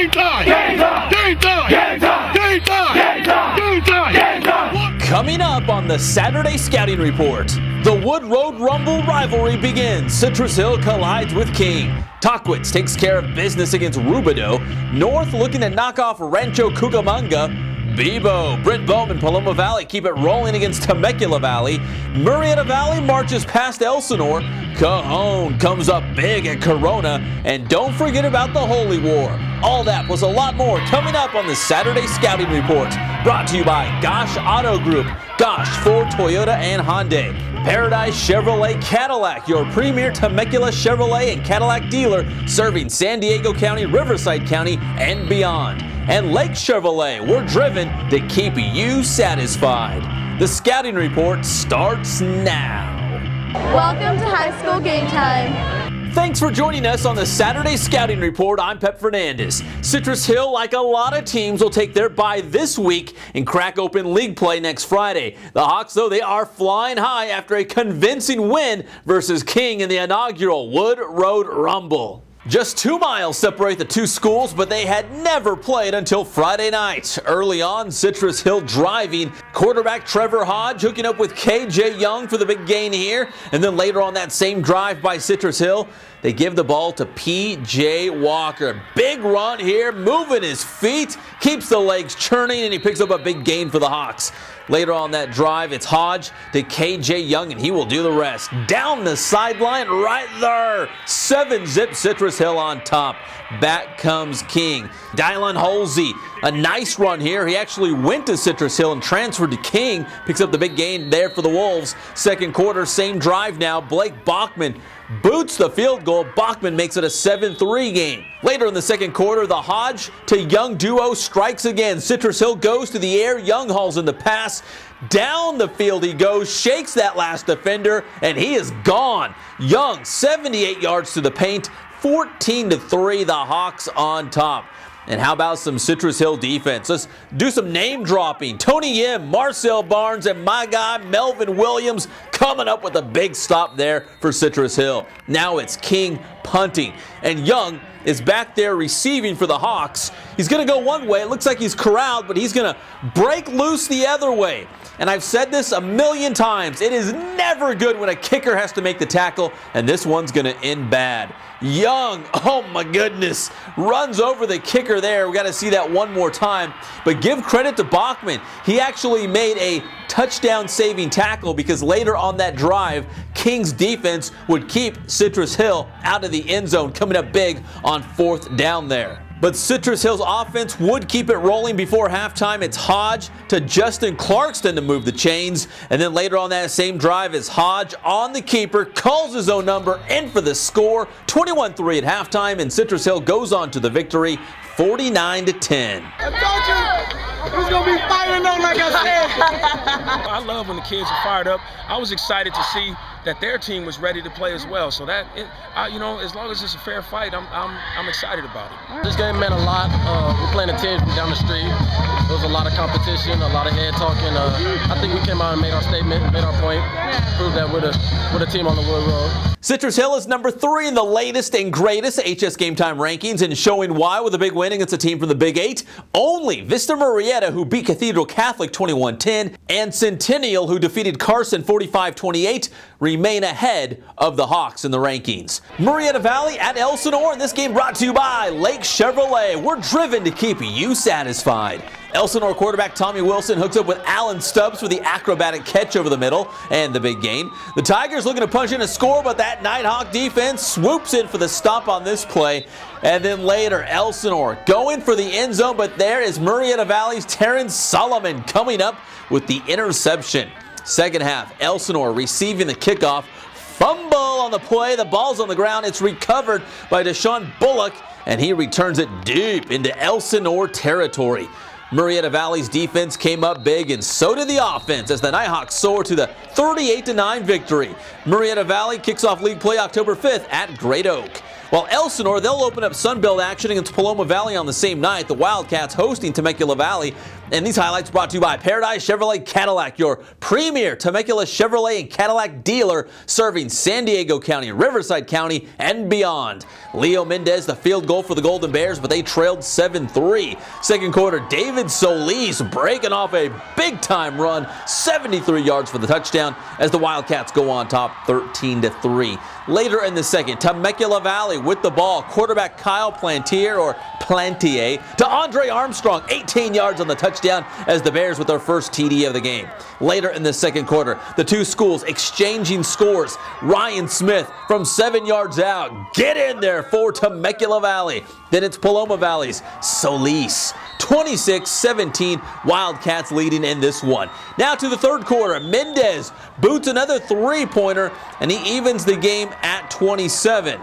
Game time! Game time! Game time! Game time! Game time! Game time! Game time! Game time! Coming up on the Saturday Scouting Report, the Wood Road Rumble rivalry begins. Citrus Hill collides with King. Tahquitz takes care of business against Rubidoux. North looking to knock off Rancho Cucamonga. Bebo, Brent Bowman, Paloma Valley keep it rolling against Temecula Valley. Murrieta Valley marches past Elsinore. Cajon comes up big at Corona. And don't forget about the Holy War. All that plus a lot more coming up on the Saturday Scouting Report. Brought to you by Gosh Auto Group, Gosh Ford, Toyota, and Hyundai. Paradise Chevrolet Cadillac, your premier Temecula Chevrolet and Cadillac dealer, serving San Diego County, Riverside County, and beyond. And Lake Chevrolet, we're driven to keep you satisfied. The Scouting Report starts now. Welcome to high school game time. Thanks for joining us on the Saturday Scouting Report. I'm Pep Fernandez. Citrus Hill, like a lot of teams, will take their bye this week and crack open league play next Friday. The Hawks, though, they are flying high after a convincing win versus King in the inaugural Wood Road Rumble. Just 2 miles separate the two schools, but they had never played until Friday night. Early on, Citrus Hill driving. Quarterback Trevor Hodge hooking up with KJ Young for the big gain here. And then later on that same drive by Citrus Hill, they give the ball to P.J. Walker. Big run here, moving his feet, keeps the legs churning, and he picks up a big gain for the Hawks. Later on that drive, it's Hodge to K.J. Young, and he will do the rest. Down the sideline right there. 7-zip Citrus Hill on top. Back comes King. Dylan Holsey, a nice run here. He actually went to Citrus Hill and transferred to King. Picks up the big gain there for the Wolves. Second quarter, same drive now. Blake Bachman boots the field goal. Bachman makes it a 7-3 game. Later in the second quarter, the Hodge to Young duo strikes again. Citrus Hill goes to the air. Young hauls in the pass. Down the field he goes, shakes that last defender, and he is gone. Young, 78 yards to the paint, 14-3, the Hawks on top. And how about some Citrus Hill defense? Let's do some name dropping. Tony Yim, Marcel Barnes, and my guy Melvin Williams coming up with a big stop there for Citrus Hill. Now it's King punting, and Young is back there receiving for the Hawks. He's going to go one way. It looks like he's corralled, but he's going to break loose the other way. And I've said this a million times. It is never good when a kicker has to make the tackle, and this one's going to end bad. Young, oh my goodness, runs over the kicker there. We got to see that one more time. But give credit to Bachman. He actually made a touchdown-saving tackle because later on that drive, King's defense would keep Citrus Hill out of the end zone, coming up big on 4th down there. But Citrus Hill's offense would keep it rolling before halftime. It's Hodge to Justin Clarkston to move the chains. And then later on that same drive is Hodge on the keeper, calls his own number, in for the score. 21-3 at halftime, and Citrus Hill goes on to the victory, 49-10. I told you it was going to be firing on like I said. I love when the kids are fired up. I was excited to see that their team was ready to play as well. So that, you know, as long as it's a fair fight, I'm excited about it. This game meant a lot. We're playing a team from down the street. There was a lot of competition, a lot of head talking. I think we came out and made our statement, made our point, proved that we're the team on the Wood Road. Citrus Hill is number 3 in the latest and greatest HS Game Time rankings, and showing why with a big win against a team from the Big 8. Only Vista Murrieta, who beat Cathedral Catholic 21-10, and Centennial, who defeated Carson 45-28, remain ahead of the Hawks in the rankings. Murrieta Valley at Elsinore, and this game brought to you by Lake Chevrolet. We're driven to keep you satisfied. Elsinore quarterback Tommy Wilson hooks up with Alan Stubbs for the acrobatic catch over the middle and the big gain. The Tigers looking to punch in a score, but that Nighthawk defense swoops in for the stop on this play. And then later, Elsinore going for the end zone, but there is Murrieta Valley's Terrence Solomon coming up with the interception. Second half, Elsinore receiving the kickoff. Fumble on the play. The ball's on the ground. It's recovered by Deshaun Bullock, and he returns it deep into Elsinore territory. Murrieta Valley's defense came up big, and so did the offense as the Nighthawks soar to the 38-9 victory. Murrieta Valley kicks off league play October 5th at Great Oak. While Elsinore, they'll open up Sunbelt action against Paloma Valley on the same night. The Wildcats hosting Temecula Valley. And these highlights brought to you by Paradise Chevrolet Cadillac, your premier Temecula Chevrolet and Cadillac dealer serving San Diego County, Riverside County, and beyond. Leo Mendez, the field goal for the Golden Bears, but they trailed 7-3. Second quarter, David Solis breaking off a big-time run, 73 yards for the touchdown as the Wildcats go on top 13-3. Later in the second, Temecula Valley with the ball. Quarterback Kyle Plantier to Andre Armstrong, 18 yards on the touchdown as the Bears with their first TD of the game. Later in the second quarter, the two schools exchanging scores. Ryan Smith from 7 yards out. Get in there for Temecula Valley. Then it's Paloma Valley's Solis. 26-17, Wildcats leading in this one. Now to the third quarter, Mendez boots another three-pointer, and he evens the game at 27.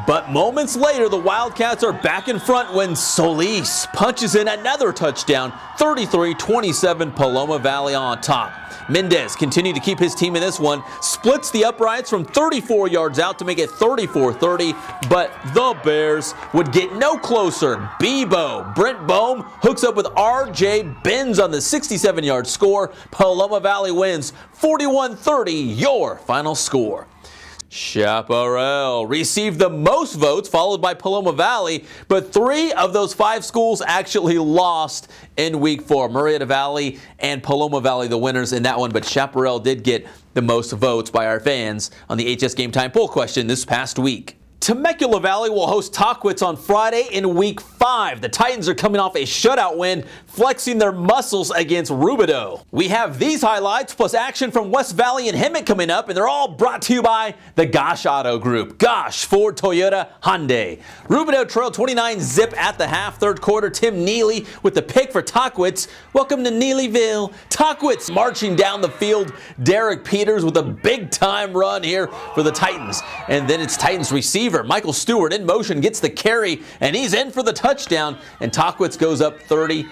But moments later, the Wildcats are back in front when Solis punches in another touchdown, 33-27, Paloma Valley on top. Mendez continued to keep his team in this one, splits the uprights from 34 yards out to make it 34-30, but the Bears would get no closer. Bebo, Brent Bohm hooks up with R.J. Benz on the 67-yard score. Paloma Valley wins 41-30, your final score. Chaparral received the most votes, followed by Paloma Valley, but 3 of those 5 schools actually lost in Week 4. Murrieta Valley and Paloma Valley, the winners in that one, but Chaparral did get the most votes by our fans on the HS Game Time poll question this past week. Temecula Valley will host Tahquitz on Friday in Week 5. The Titans are coming off a shutout win, flexing their muscles against Rubidoux. We have these highlights plus action from West Valley and Hemet coming up, and they're all brought to you by the Gosh Auto Group. Gosh, Ford, Toyota, Hyundai. Rubidoux trailed 29-zip at the half. Third quarter, Tim Neely with the pick for Tahquitz. Welcome to Neelyville. Tahquitz marching down the field. Derek Peters with a big-time run here for the Titans. And then it's Titans receiver Michael Stewart in motion, gets the carry, and he's in for the touchdown, and Tahquitz goes up 36-0.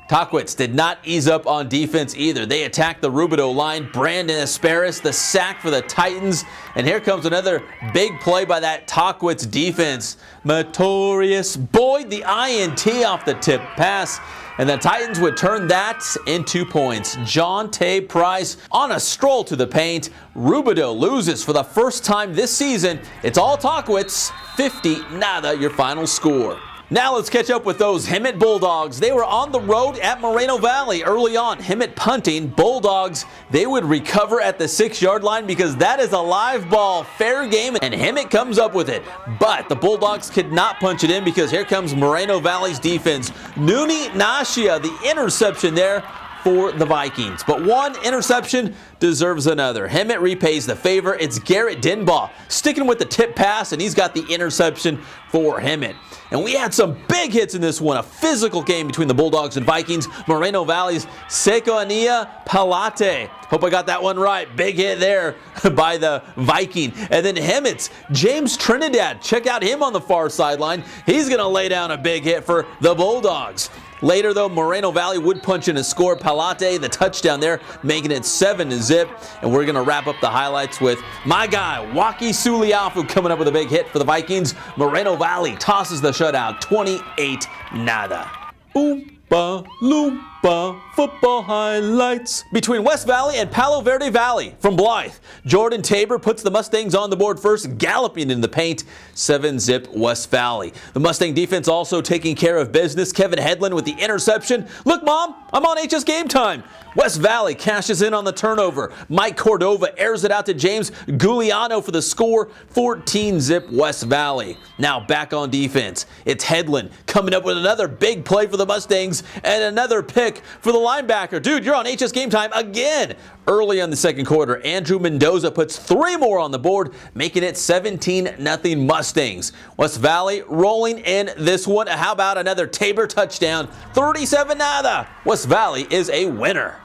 Tahquitz did not ease up on defense either. They attacked the Rubidoux line. Brandon Asparis, the sack for the Titans, and here comes another big play by that Tahquitz defense. Matorius Boyd, the INT off the tip pass, and the Titans would turn that into points. John Tay Price on a stroll to the paint. Rubidoux loses for the first time this season. It's all Tahquitz, 50-0 your final score. Now let's catch up with those Hemet Bulldogs. They were on the road at Moreno Valley early on. Hemet punting. Bulldogs, they would recover at the 6-yard line because that is a live ball. Fair game, and Hemet comes up with it. But the Bulldogs could not punch it in because here comes Moreno Valley's defense. Nuni Nashia, the interception there for the Vikings. But one interception deserves another. Hemet repays the favor. It's Garrett Denbaugh sticking with the tip pass, and he's got the interception for Hemet. And we had some big hits in this one. A physical game between the Bulldogs and Vikings. Moreno Valley's Secoania Palate. Hope I got that one right. Big hit there by the Viking. And then Hemet's James Trinidad. Check out him on the far sideline. He's going to lay down a big hit for the Bulldogs. Later, though, Moreno Valley would punch in a score. Palate, the touchdown there, making it 7-0. And we're going to wrap up the highlights with my guy, Waki Suliafu, coming up with a big hit for the Vikings. Moreno Valley tosses the shutout, 28-0. Oompa Loompa football highlights. Between West Valley and Palo Verde Valley from Blythe, Jordan Tabor puts the Mustangs on the board first, galloping in the paint, 7-zip West Valley. The Mustang defense also taking care of business. Kevin Hedlund with the interception. Look, Mom, I'm on HS Game Time. West Valley cashes in on the turnover. Mike Cordova airs it out to James Giuliano for the score, 14-zip West Valley. Now back on defense. It's Hedlund coming up with another big play for the Mustangs and another pick for the linebacker. Dude, you're on HS Game Time again. Early in the second quarter, Andrew Mendoza puts 3 more on the board, making it 17-0 Mustangs. West Valley rolling in this one. How about another Tabor touchdown? 37-0. West Valley is a winner.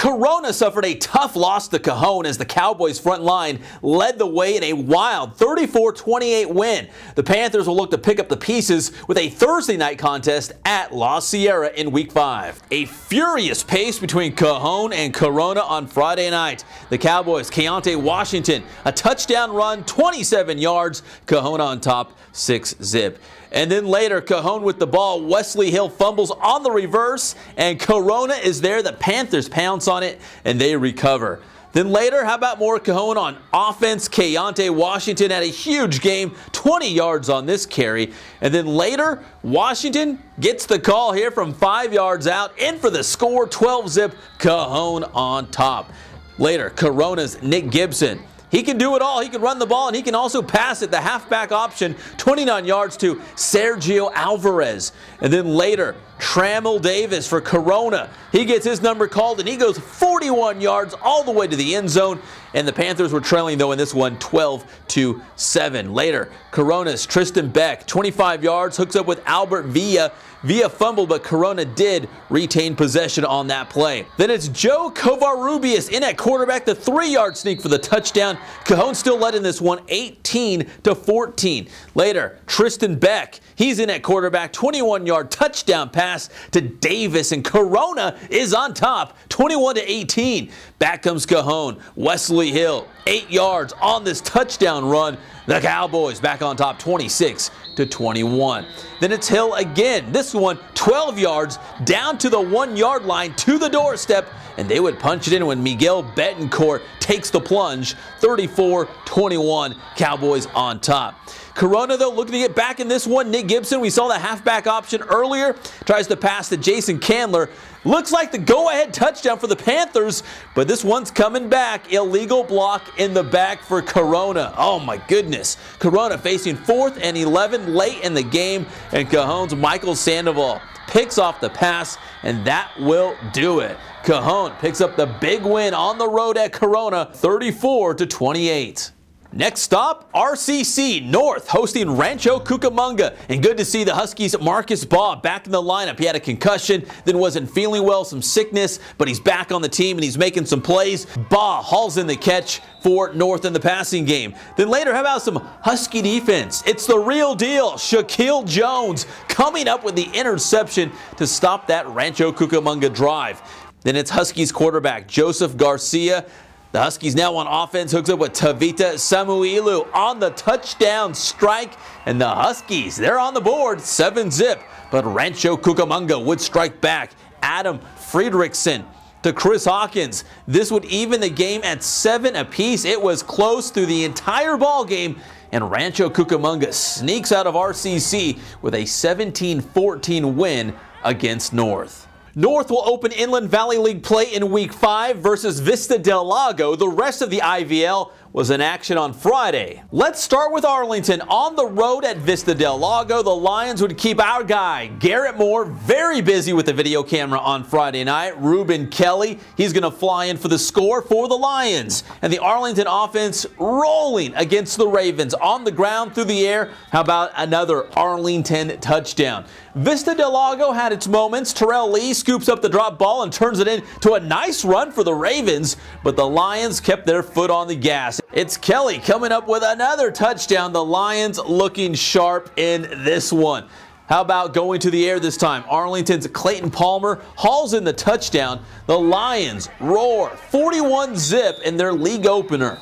Corona suffered a tough loss to Cajon as the Cowboys' front line led the way in a wild 34-28 win. The Panthers will look to pick up the pieces with a Thursday night contest at La Sierra in Week 5. A furious pace between Cajon and Corona on Friday night. The Cowboys' Keontae Washington, a touchdown run, 27 yards, Cajon on top, 6-zip. And then later, Cajon with the ball. Wesley Hill fumbles on the reverse, and Corona is there. The Panthers pounce on it, and they recover. Then later, how about more Cajon on offense? Keontae Washington had a huge game, 20 yards on this carry. And then later, Washington gets the call here from 5 yards out, in for the score, 12-zip, Cajon on top. Later, Corona's Nick Gibson. He can do it all. He can run the ball, and he can also pass it. The halfback option, 29 yards to Sergio Alvarez. And then later, Trammell Davis for Corona. He gets his number called, and he goes 41 yards all the way to the end zone. And the Panthers were trailing, though, in this one, 12-7. Later, Corona's Tristan Beck, 25 yards, hooks up with Albert Villa. Villa fumbled, but Corona did retain possession on that play. Then it's Joe Covarrubias in at quarterback, the 3-yard sneak for the touchdown. Cajon still led in this one, 18-14. Later, Tristan Beck, he's in at quarterback, 21-yard touchdown pass to Davis, and Corona is on top, 21-18. Back comes Cajon. Wesley Hill, 8 yards on this touchdown run. The Cowboys back on top, 26-21. Then it's Hill again. This one, 12 yards down to the 1-yard line to the doorstep, and they would punch it in when Miguel Betancourt takes the plunge. 34-21, Cowboys on top. Corona, though, looking to get back in this one. Nick Gibson, we saw the halfback option earlier, tries to pass to Jason Candler. Looks like the go-ahead touchdown for the Panthers, but this one's coming back. Illegal block in the back for Corona. Oh, my goodness. Corona facing 4th and 11 late in the game, and Cajon's Michael Sandoval picks off the pass, and that will do it. Cajon picks up the big win on the road at Corona, 34-28. Next stop, RCC North hosting Rancho Cucamonga. And good to see the Huskies' Marcus Baugh back in the lineup. He had a concussion, then wasn't feeling well, some sickness, but he's back on the team and he's making some plays. Baugh hauls in the catch for North in the passing game. Then later, how about some Husky defense? It's the real deal. Shaquille Jones coming up with the interception to stop that Rancho Cucamonga drive. Then it's Huskies quarterback Joseph Garcia. The Huskies now on offense, hooks up with Tavita Samuelu on the touchdown strike. And the Huskies, they're on the board, 7-zip. But Rancho Cucamonga would strike back. Adam Friedrichsen to Chris Hawkins. This would even the game at 7 apiece. It was close through the entire ball game. And Rancho Cucamonga sneaks out of RCC with a 17-14 win against North. North will open Inland Valley League play in Week 5 versus Vista del Lago. The rest of the IVL was in action on Friday. Let's start with Arlington. On the road at Vista del Lago, the Lions would keep our guy, Garrett Moore, very busy with the video camera on Friday night. Ruben Kelly, he's going to fly in for the score for the Lions. And the Arlington offense rolling against the Ravens on the ground, through the air. How about another Arlington touchdown? Vista del Lago had its moments. Terrell Lee scoops up the drop ball and turns it into a nice run for the Ravens, but the Lions kept their foot on the gas. It's Kelly coming up with another touchdown. The Lions looking sharp in this one. How about going to the air this time? Arlington's Clayton Palmer hauls in the touchdown. The Lions roar 41-zip in their league opener.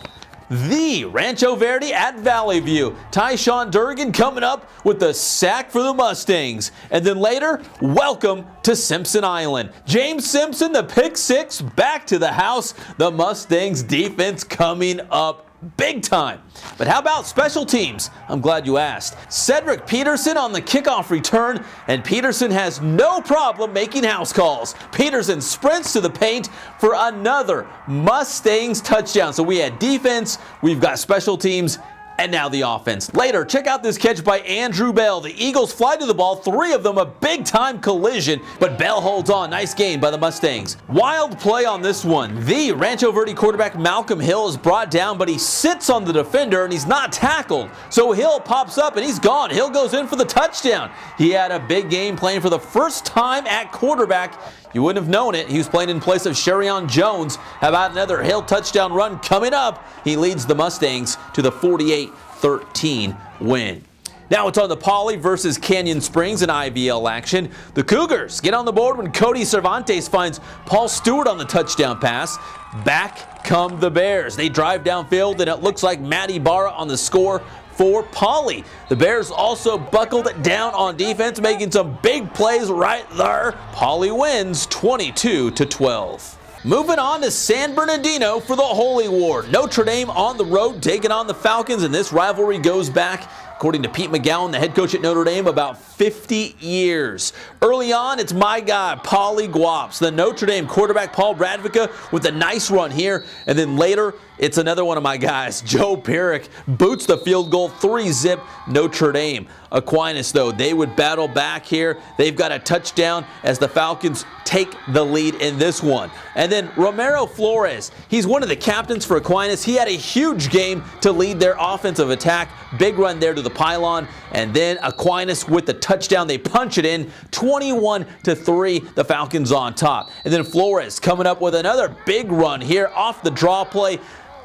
The Rancho Verde at Valley View. Tyshawn Durgan coming up with the sack for the Mustangs. And then later, welcome to Simpson Island. James Simpson, the pick six, back to the house. The Mustangs defense coming up big time. But how about special teams? I'm glad you asked. Cedric Peterson on the kickoff return, and Peterson has no problem making house calls. Peterson sprints to the paint for another Mustangs touchdown. So we had defense, we've got special teams, and now the offense. Later, check out this catch by Andrew Bell. The Eagles fly to the ball, 3 of them, a big-time collision, but Bell holds on. Nice gain by the Mustangs. Wild play on this one. The Rancho Verde quarterback Malcolm Hill is brought down, but he sits on the defender, and he's not tackled. So Hill pops up, and he's gone. Hill goes in for the touchdown. He had a big game playing for the first time at quarterback. You wouldn't have known it. He was playing in place of Sherrion Jones. How about another Hill touchdown run coming up? He leads the Mustangs to the 48-13 win. Now it's on the Poly versus Canyon Springs in IVL action. The Cougars get on the board when Cody Cervantes finds Paul Stewart on the touchdown pass. Back come the Bears. They drive downfield, and it looks like Matt Ibarra on the score for Poly. The Bears also buckled down on defense, making some big plays right there. Poly wins 22-12. Moving on to San Bernardino for the Holy War. Notre Dame on the road taking on the Falcons, and this rivalry goes back, according to Pete McGowan, the head coach at Notre Dame, about 50 years. Early on, it's my guy, Paulie Guaps, the Notre Dame quarterback, Paul Bradvica, with a nice run here. And then later, it's another one of my guys, Joe Pierrick, boots the field goal, 3-zip Notre Dame. Aquinas, though, they would battle back here. They've got a touchdown as the Falcons take the lead in this one. And then Romero Flores, he's one of the captains for Aquinas. He had a huge game to lead their offensive attack. Big run there to the pylon. And then Aquinas with the touchdown. They punch it in, 21-3, the Falcons on top. And then Flores coming up with another big run here off the draw play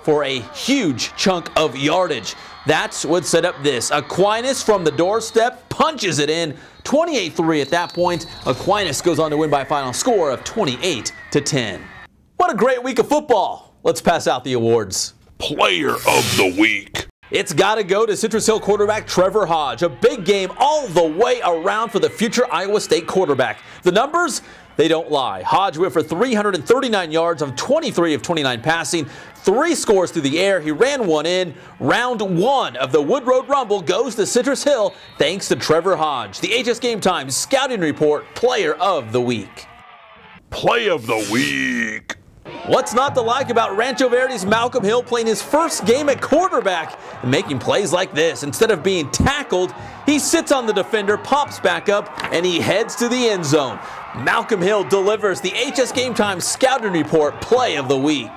for a huge chunk of yardage. That's what set up this. Aquinas from the doorstep punches it in, 28-3 at that point. Aquinas goes on to win by a final score of 28-10. What a great week of football. Let's pass out the awards. Player of the Week. It's got to go to Citrus Hill quarterback Trevor Hodge. A big game all the way around for the future Iowa State quarterback. The numbers, they don't lie. Hodge went for 339 yards of 23 of 29 passing, 3 scores through the air. He ran one in. Round 1 of the Wood Road Rumble goes to Citrus Hill thanks to Trevor Hodge. The HS Game Time Scouting Report Player of the Week. Play of the Week. What's not to like about Rancho Verde's Malcolm Hill playing his first game at quarterback and making plays like this? Instead of being tackled, he sits on the defender, pops back up, and he heads to the end zone. Malcolm Hill delivers the HS Game Time Scouting Report Play of the Week.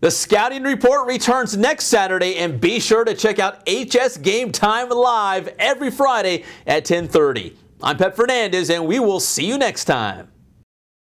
The Scouting Report returns next Saturday, and be sure to check out HS Game Time live every Friday at 10:30. I'm Pep Fernandez, and we will see you next time.